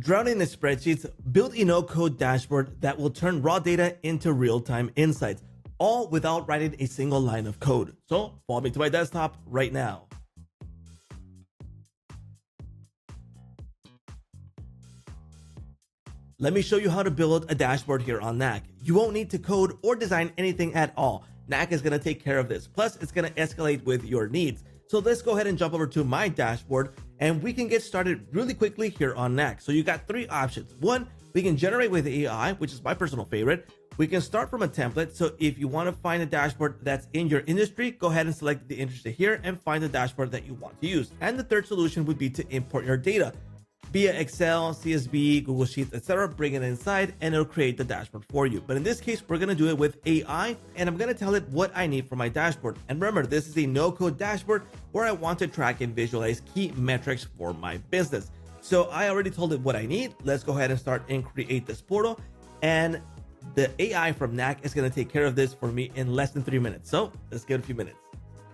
Drowning in spreadsheets, build a no-code dashboard that will turn raw data into real-time insights, all without writing a single line of code. So follow me to my desktop right now. Let me show you how to build a dashboard here on Knack. You won't need to code or design anything at all. Knack is going to take care of this. Plus, it's going to escalate with your needs. So let's go ahead and jump over to my dashboard and we can get started really quickly here on Knack. So you got three options. One, we can generate with AI, which is my personal favorite. We can start from a template. So if you want to find a dashboard that's in your industry, go ahead and select the industry here and find the dashboard that you want to use. And the third solution would be to import your data via Excel, CSV, Google Sheets, etc. Bring it inside and it'll create the dashboard for you. But in this case, we're going to do it with AI and I'm going to tell it what I need for my dashboard. And remember, this is a no-code dashboard where I want to track and visualize key metrics for my business. So I already told it what I need. Let's go ahead and start and create this portal. And the AI from Knack is going to take care of this for me in less than 3 minutes. So let's give it a few minutes.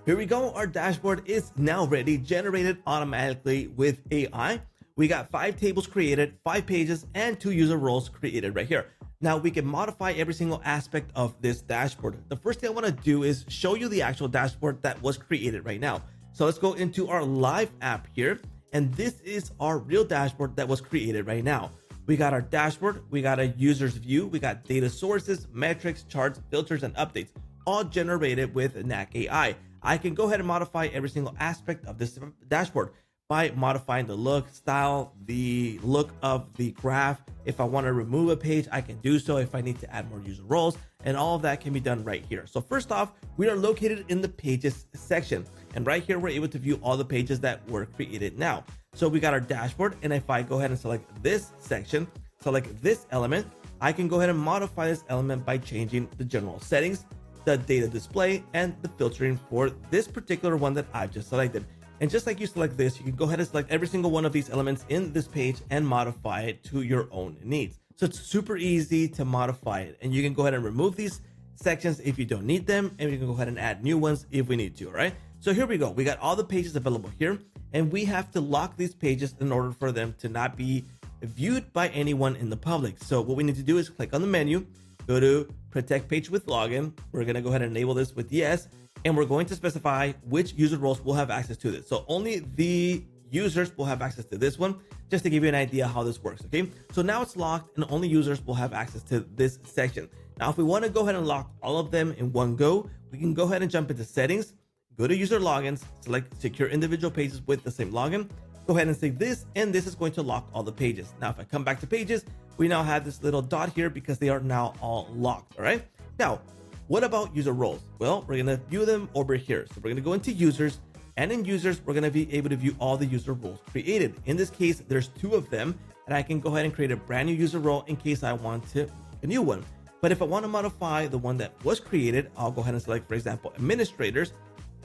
Here we go. Our dashboard is now ready, generated automatically with AI. We got 5 tables created, 5 pages, and 2 user roles created right here. Now we can modify every single aspect of this dashboard. The first thing I want to do is show you the actual dashboard that was created right now. So let's go into our live app here. And this is our real dashboard that was created right now. We got our dashboard, we got a user's view, we got data sources, metrics, charts, filters, and updates, all generated with Knack AI. I can go ahead and modify every single aspect of this dashboard by modifying the look, style, the look of the graph. If I want to remove a page, I can do so. If I need to add more user roles, and all of that can be done right here. So first off, we are located in the pages section. And right here, we're able to view all the pages that were created now. So we got our dashboard. And if I go ahead and select this section, select this element, I can go ahead and modify this element by changing the general settings, the data display, and the filtering for this particular one that I've just selected. And just like you select this, you can go ahead and select every single one of these elements in this page and modify it to your own needs. So it's super easy to modify it. And you can go ahead and remove these sections if you don't need them. And you can go ahead and add new ones if we need to, all right? So here we go. We got all the pages available here. And we have to lock these pages in order for them to not be viewed by anyone in the public. So what we need to do is click on the menu, go to protect page with login. We're going to go ahead and enable this with yes. And we're going to specify which user roles will have access to this. So only the users will have access to this one, just to give you an idea how this works, okay? So now it's locked and only users will have access to this section. Now, if we want to go ahead and lock all of them in one go, we can go ahead and jump into settings, go to user logins, select secure individual pages with the same login, go ahead and save this, and this is going to lock all the pages. Now, if I come back to pages, we now have this little dot here because they are now all locked, all right? Now, what about user roles? Well, we're going to view them over here. So we're going to go into users, and in users, we're going to be able to view all the user roles created. In this case, there's 2 of them, and I can go ahead and create a brand new user role in case I want to make a new one. But if I want to modify the one that was created, I'll go ahead and select, for example, administrators.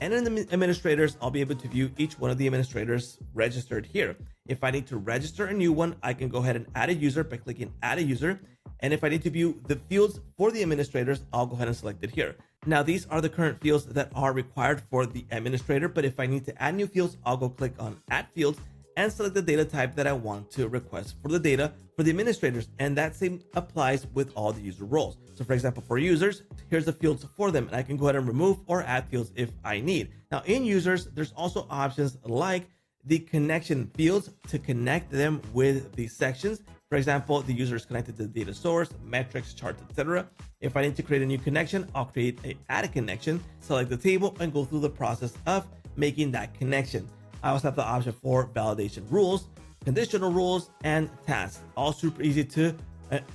And in the administrators, I'll be able to view each one of the administrators registered here. If I need to register a new one, I can go ahead and add a user by clicking add a user. And if I need to view the fields for the administrators, I'll go ahead and select it here. Now, these are the current fields that are required for the administrator. But if I need to add new fields, I'll go click on add fields and select the data type that I want to request for the data for the administrators. And that same applies with all the user roles. So for example, for users, here's the fields for them. And I can go ahead and remove or add fields if I need. Now in users, there's also options like the connection fields to connect them with these sections. For example, the user is connected to the data source, metrics, charts, etc. If I need to create a new connection, I'll create a add a connection, select the table, and go through the process of making that connection. I also have the option for validation rules, conditional rules, and tasks. All super easy to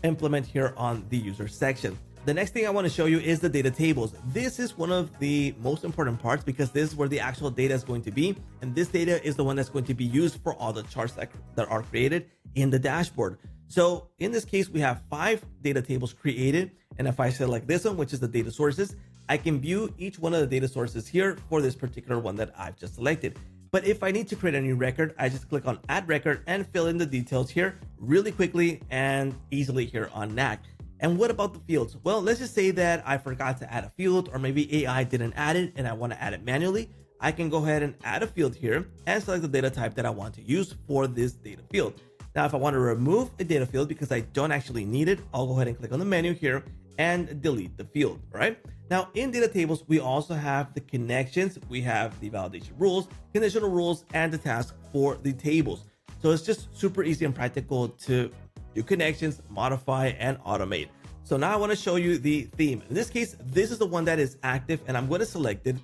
implement here on the user section. The next thing I want to show you is the data tables. This is one of the most important parts because this is where the actual data is going to be. And this data is the one that's going to be used for all the charts that are created in the dashboard. So in this case, we have 5 data tables created. And if I select this one, which is the data sources, I can view each one of the data sources here for this particular one that I've just selected. But if I need to create a new record, I just click on add record and fill in the details here really quickly and easily here on Knack. And what about the fields? Well, let's just say that I forgot to add a field, or maybe AI didn't add it and I want to add it manually. I can go ahead and add a field here and select the data type that I want to use for this data field. Now, if I want to remove a data field because I don't actually need it, I'll go ahead and click on the menu here and delete the field. All right. Now in data tables, we also have the connections, we have the validation rules, conditional rules, and the task for the tables. So it's just super easy and practical to do connections, modify, and automate. So now I want to show you the theme. In this case, this is the one that is active, and I'm going to select it.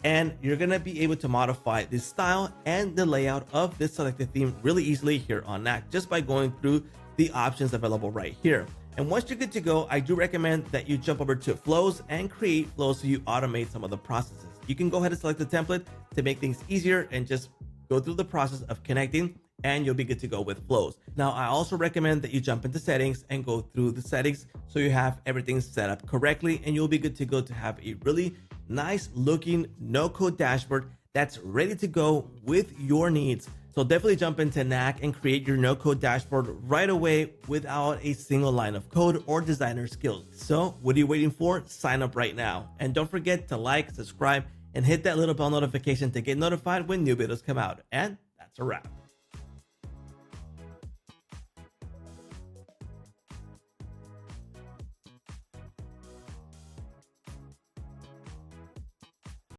And you're going to be able to modify the style and the layout of this selected theme really easily here on Knack just by going through the options available right here. And once you're good to go, I do recommend that you jump over to flows and create flows so you automate some of the processes. You can go ahead and select the template to make things easier and just go through the process of connecting, and you'll be good to go with flows. Now, I also recommend that you jump into settings and go through the settings so you have everything set up correctly, and you'll be good to go to have a really nice looking no-code dashboard that's ready to go with your needs. So definitely jump into Knack and create your no-code dashboard right away without a single line of code or designer skills. So what are you waiting for? Sign up right now. And don't forget to like, subscribe, and hit that little bell notification to get notified when new videos come out. And that's a wrap.